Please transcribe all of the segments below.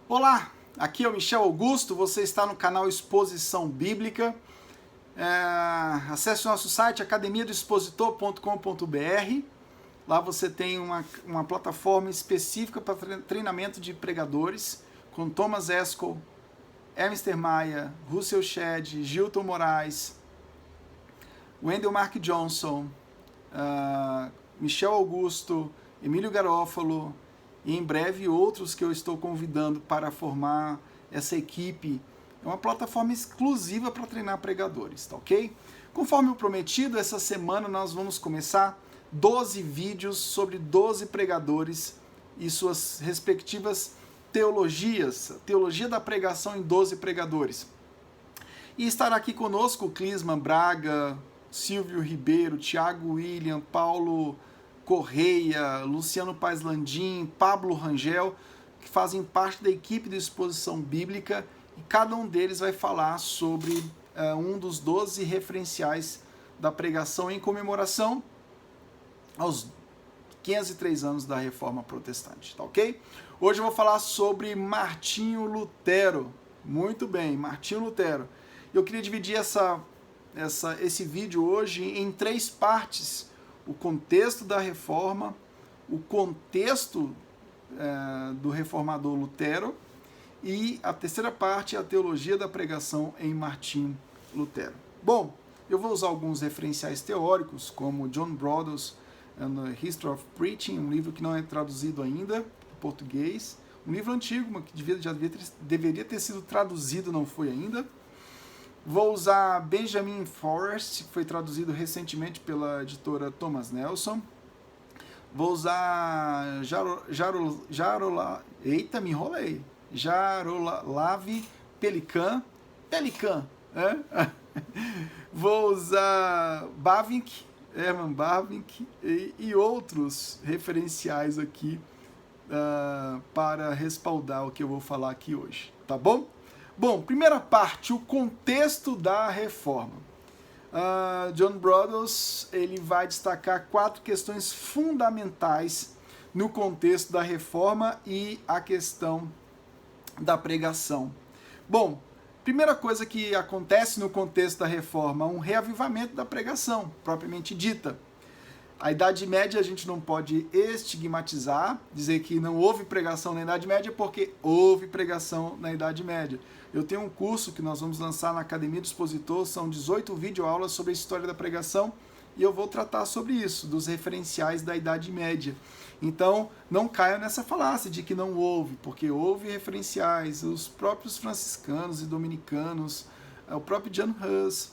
Olá, aqui é o Michel Augusto, você está no canal Exposição Bíblica. Acesse o nosso site academiadoexpositor.com.br. Lá você tem uma plataforma específica para treinamento de pregadores, com Thomas Eskol, Emister Maia, Russell Shedd, Gilton Moraes, Wendell Mark Johnson, Michel Augusto, Emílio Garofalo, e em breve outros que eu estou convidando para formar essa equipe. É uma plataforma exclusiva para treinar pregadores, tá ok? Conforme o prometido, essa semana nós vamos começar 12 vídeos sobre 12 pregadores e suas respectivas teologias, a teologia da pregação em 12 pregadores. E estará aqui conosco o Clisman Braga, Silvio Ribeiro, Thiago William, Paulo Correia, Luciano Paes Landim, Pablo Rangel, que fazem parte da equipe de Exposição Bíblica, e cada um deles vai falar sobre um dos 12 referenciais da pregação em comemoração aos 503 anos da Reforma Protestante, tá ok? Hoje eu vou falar sobre Martinho Lutero. Muito bem, Martinho Lutero. Eu queria dividir esse vídeo hoje em 3 partes: o contexto da reforma, o contexto do reformador Lutero, e a terceira parte é a teologia da pregação em Martinho Lutero. Bom, eu vou usar alguns referenciais teóricos, como John Brodus and the History of Preaching, um livro que não é traduzido ainda para português, um livro antigo, mas que deveria ter sido traduzido, não foi ainda. Vou usar Benjamin Forrest, que foi traduzido recentemente pela editora Thomas Nelson. Vou usar Jarolav Pelikan. Vou usar Herman Bavinck e outros referenciais aqui para respaldar o que eu vou falar aqui hoje, tá bom? Bom, primeira parte, o contexto da reforma. John Brodus ele vai destacar 4 questões fundamentais no contexto da reforma e a questão da pregação. Bom, primeira coisa que acontece no contexto da reforma, um reavivamento da pregação, propriamente dita. A Idade Média a gente não pode estigmatizar, dizer que não houve pregação na Idade Média, porque houve pregação na Idade Média. Eu tenho um curso que nós vamos lançar na Academia do Expositor, são 18 videoaulas sobre a história da pregação, e eu vou tratar sobre isso, dos referenciais da Idade Média. Então, não caia nessa falácia de que não houve, porque houve referenciais, os próprios franciscanos e dominicanos, o próprio John Hus,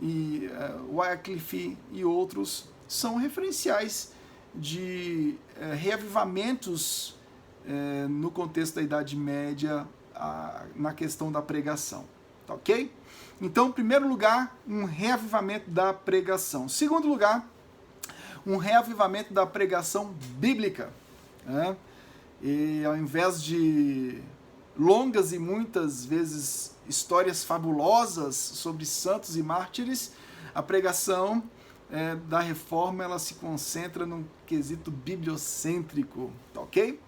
e Wycliffe e outros são referenciais de reavivamentos no contexto da Idade Média, na questão da pregação, tá ok? Então, em primeiro lugar, um reavivamento da pregação. Segundo lugar, um reavivamento da pregação bíblica, né? E ao invés de longas e muitas vezes histórias fabulosas sobre santos e mártires, a pregação da reforma ela se concentra num quesito bibliocêntrico, tá ok?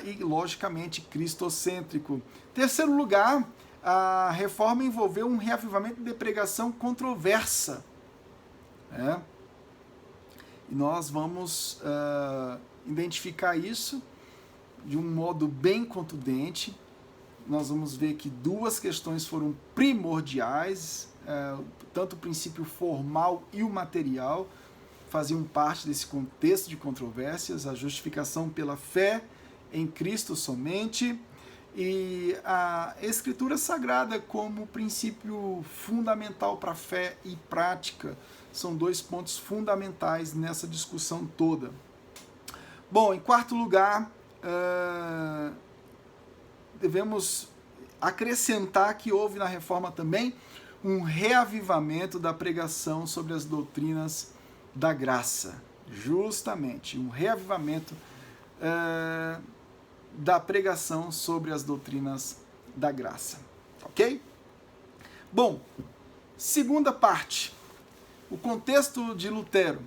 E logicamente cristocêntrico. Terceiro lugar, a reforma envolveu um reavivamento de pregação controversa, né? E nós vamos identificar isso de um modo bem contundente. Nós vamos ver que 2 questões foram primordiais, tanto o princípio formal e o material faziam parte desse contexto de controvérsias, a justificação pela fé em Cristo somente, e a Escritura Sagrada como princípio fundamental para a fé e prática. São 2 pontos fundamentais nessa discussão toda. Bom, em quarto lugar, devemos acrescentar que houve na reforma também um reavivamento da pregação sobre as doutrinas da graça. Justamente, um reavivamento da pregação sobre as doutrinas da graça. Ok? Bom, segunda parte, o contexto de Lutero.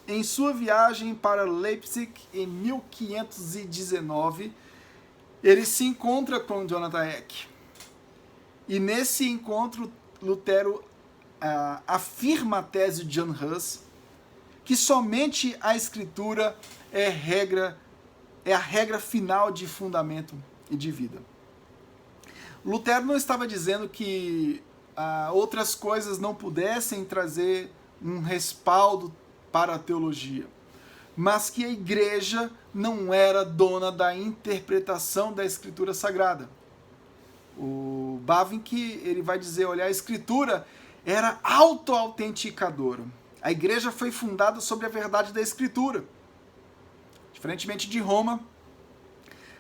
Em sua viagem para Leipzig em 1519, ele se encontra com Jonathan Eck. E nesse encontro, Lutero afirma a tese de Jan Hus, que somente a Escritura é a regra final de fundamento e de vida. Lutero não estava dizendo que outras coisas não pudessem trazer um respaldo para a teologia, mas que a igreja não era dona da interpretação da Escritura Sagrada. O Bavinck, ele vai dizer, olha, a Escritura era auto-autenticadora. A igreja foi fundada sobre a verdade da Escritura. Diferentemente de Roma,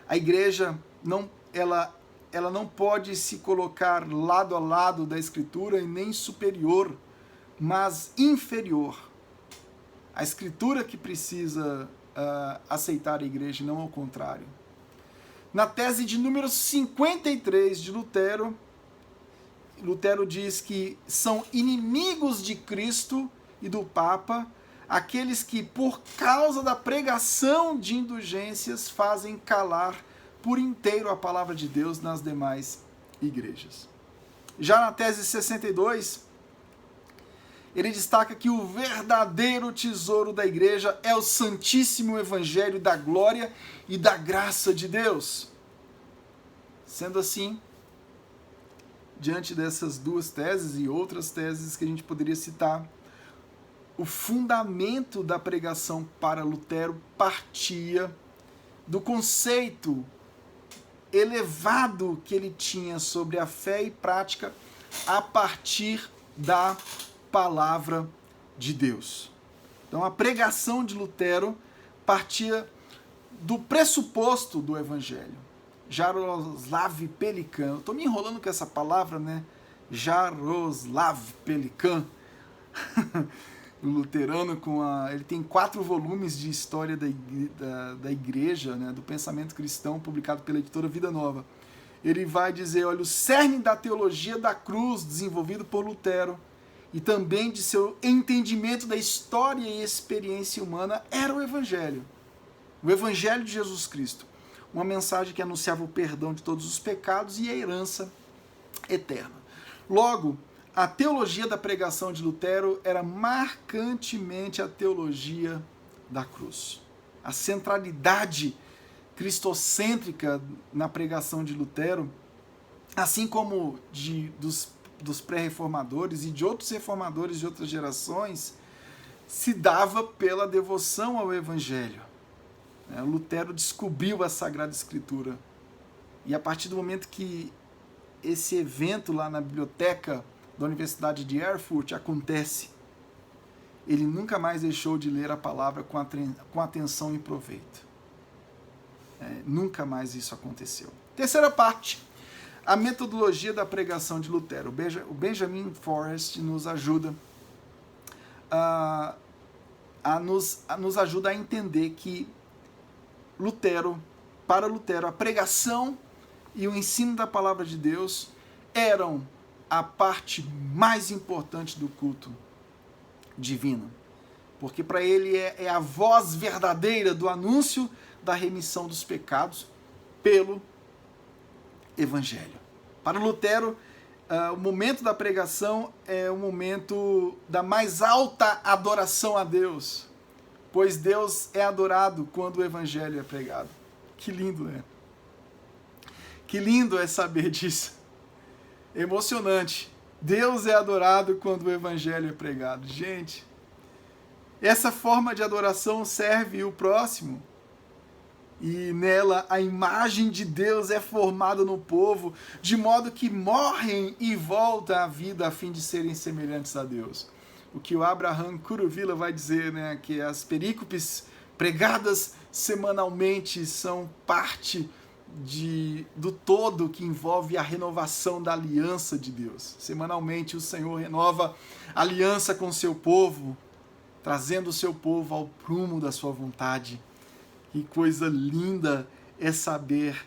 a igreja ela não pode se colocar lado a lado da Escritura e nem superior, mas inferior. A Escritura que precisa aceitar a igreja, não ao contrário. Na tese de número 53 de Lutero, Lutero diz que são inimigos de Cristo e do Papa aqueles que, por causa da pregação de indulgências, fazem calar por inteiro a palavra de Deus nas demais igrejas. Já na tese 62, ele destaca que o verdadeiro tesouro da igreja é o Santíssimo Evangelho da glória e da graça de Deus. Sendo assim, diante dessas duas teses e outras teses que a gente poderia citar, o fundamento da pregação para Lutero partia do conceito elevado que ele tinha sobre a fé e prática a partir da palavra de Deus. Então a pregação de Lutero partia do pressuposto do Evangelho. Jaroslav Pelikan, eu estou me enrolando com essa palavra, né? Jaroslav Pelikan, o luterano, ele tem 4 volumes de história da igreja, né? Do pensamento cristão, publicado pela editora Vida Nova. Ele vai dizer, olha, o cerne da teologia da cruz, desenvolvido por Lutero, e também de seu entendimento da história e experiência humana, era o Evangelho. O Evangelho de Jesus Cristo. Uma mensagem que anunciava o perdão de todos os pecados e a herança eterna. Logo, a teologia da pregação de Lutero era marcantemente a teologia da cruz. A centralidade cristocêntrica na pregação de Lutero, assim como dos pré-reformadores e de outros reformadores de outras gerações, se dava pela devoção ao Evangelho. Lutero descobriu a Sagrada Escritura. E a partir do momento que esse evento lá na biblioteca da Universidade de Erfurt acontece, ele nunca mais deixou de ler a palavra com atenção e proveito. Nunca mais isso aconteceu. Terceira parte, a metodologia da pregação de Lutero. O Benjamin Forrest nos ajuda nos ajuda a entender que para Lutero, a pregação e o ensino da palavra de Deus eram a parte mais importante do culto divino. Porque para ele é a voz verdadeira do anúncio da remissão dos pecados pelo Evangelho. Para Lutero, o momento da pregação é o momento da mais alta adoração a Deus, pois Deus é adorado quando o Evangelho é pregado. Que lindo, né? Que lindo é saber disso. Emocionante. Deus é adorado quando o Evangelho é pregado. Gente, essa forma de adoração serve o próximo. E nela a imagem de Deus é formada no povo, de modo que morrem e voltam à vida a fim de serem semelhantes a Deus. O que o Abraham Kuruvilla vai dizer, né, que as perícopes pregadas semanalmente são parte do todo que envolve a renovação da aliança de Deus. Semanalmente o Senhor renova a aliança com o seu povo, trazendo o seu povo ao prumo da sua vontade. Que coisa linda é saber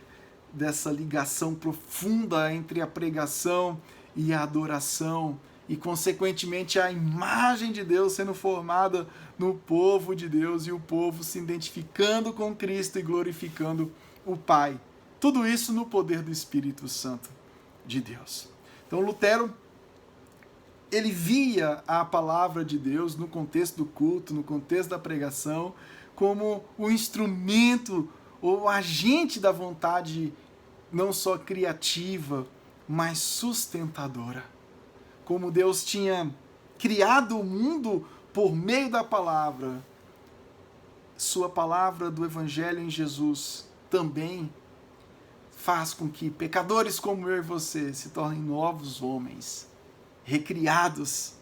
dessa ligação profunda entre a pregação e a adoração, e consequentemente a imagem de Deus sendo formada no povo de Deus e o povo se identificando com Cristo e glorificando o Pai Tudo isso no poder do Espírito Santo de Deus. Então Lutero, ele via a palavra de Deus no contexto do culto, no contexto da pregação, como o instrumento ou o agente da vontade não só criativa, mas sustentadora. Como Deus tinha criado o mundo por meio da palavra, sua palavra do Evangelho em Jesus também faz com que pecadores como eu e você se tornem novos homens, recriados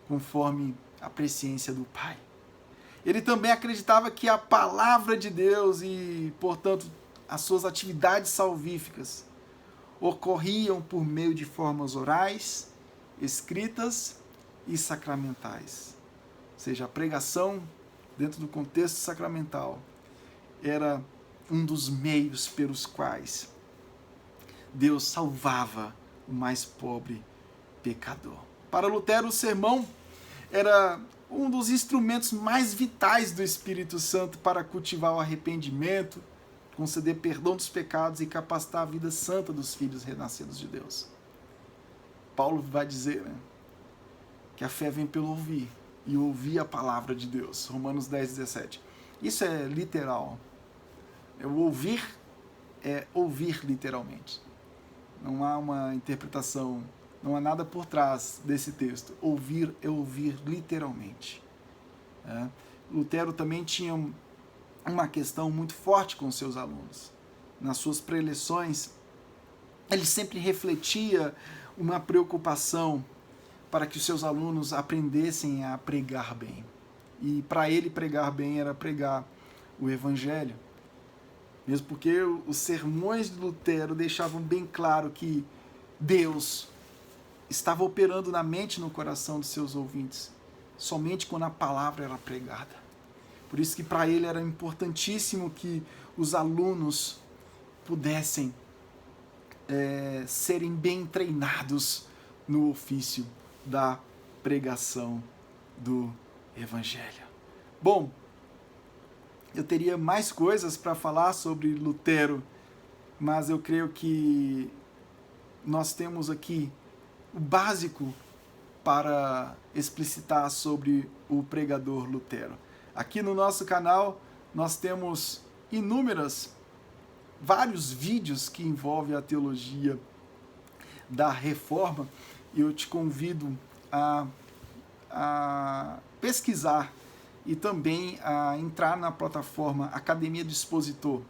conforme a presciência do Pai. Ele também acreditava que a palavra de Deus e, portanto, as suas atividades salvíficas ocorriam por meio de formas orais, escritas e sacramentais. Ou seja, a pregação, dentro do contexto sacramental, era um dos meios pelos quais Deus salvava o mais pobre pecador. Para Lutero, o sermão era um dos instrumentos mais vitais do Espírito Santo para cultivar o arrependimento, conceder perdão dos pecados e capacitar a vida santa dos filhos renascidos de Deus. Paulo vai dizer, né, que a fé vem pelo ouvir, e ouvir a palavra de Deus. Romanos 10, 17. Isso é literal. O ouvir é ouvir literalmente. Não há uma interpretação, não há nada por trás desse texto. Ouvir é ouvir literalmente. Lutero também tinha uma questão muito forte com seus alunos. Nas suas preleções, ele sempre refletia uma preocupação para que os seus alunos aprendessem a pregar bem. E para ele pregar bem era pregar o Evangelho. Mesmo porque os sermões de Lutero deixavam bem claro que Deus estava operando na mente e no coração dos seus ouvintes, somente quando a palavra era pregada. Por isso que para ele era importantíssimo que os alunos pudessem serem bem treinados no ofício da pregação do Evangelho. Bom, eu teria mais coisas para falar sobre Lutero, mas eu creio que nós temos aqui o básico para explicitar sobre o pregador Lutero. Aqui no nosso canal nós temos vários vídeos que envolvem a teologia da Reforma, e eu te convido a pesquisar e também a entrar na plataforma Academia do Expositor.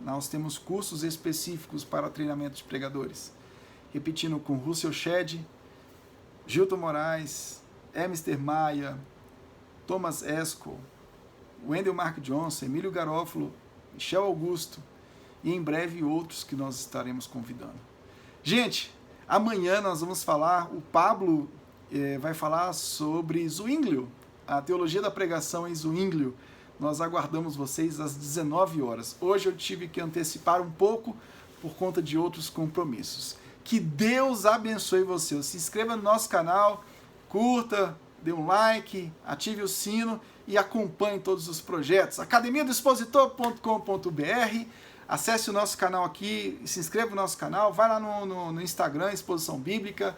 Nós temos cursos específicos para treinamento de pregadores. Repetindo, com Russell Shedd, Gilton Moraes, Emister Maia, Thomas Escol, Wendell Mark Johnson, Emílio Garofalo, Michel Augusto e em breve outros que nós estaremos convidando. Gente, amanhã nós vamos falar, o Pablo vai falar sobre Zwinglio, a teologia da pregação em Zwinglio. Nós aguardamos vocês às 19 horas. Hoje eu tive que antecipar um pouco por conta de outros compromissos. Que Deus abençoe você. Se inscreva no nosso canal, curta, dê um like, ative o sino e acompanhe todos os projetos. academiadoexpositor.com.br. Acesse o nosso canal aqui, se inscreva no nosso canal, vai lá no Instagram, Exposição Bíblica,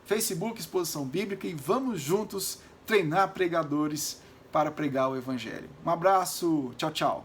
Facebook, Exposição Bíblica, e vamos juntos treinar pregadores para pregar o Evangelho. Um abraço, tchau, tchau.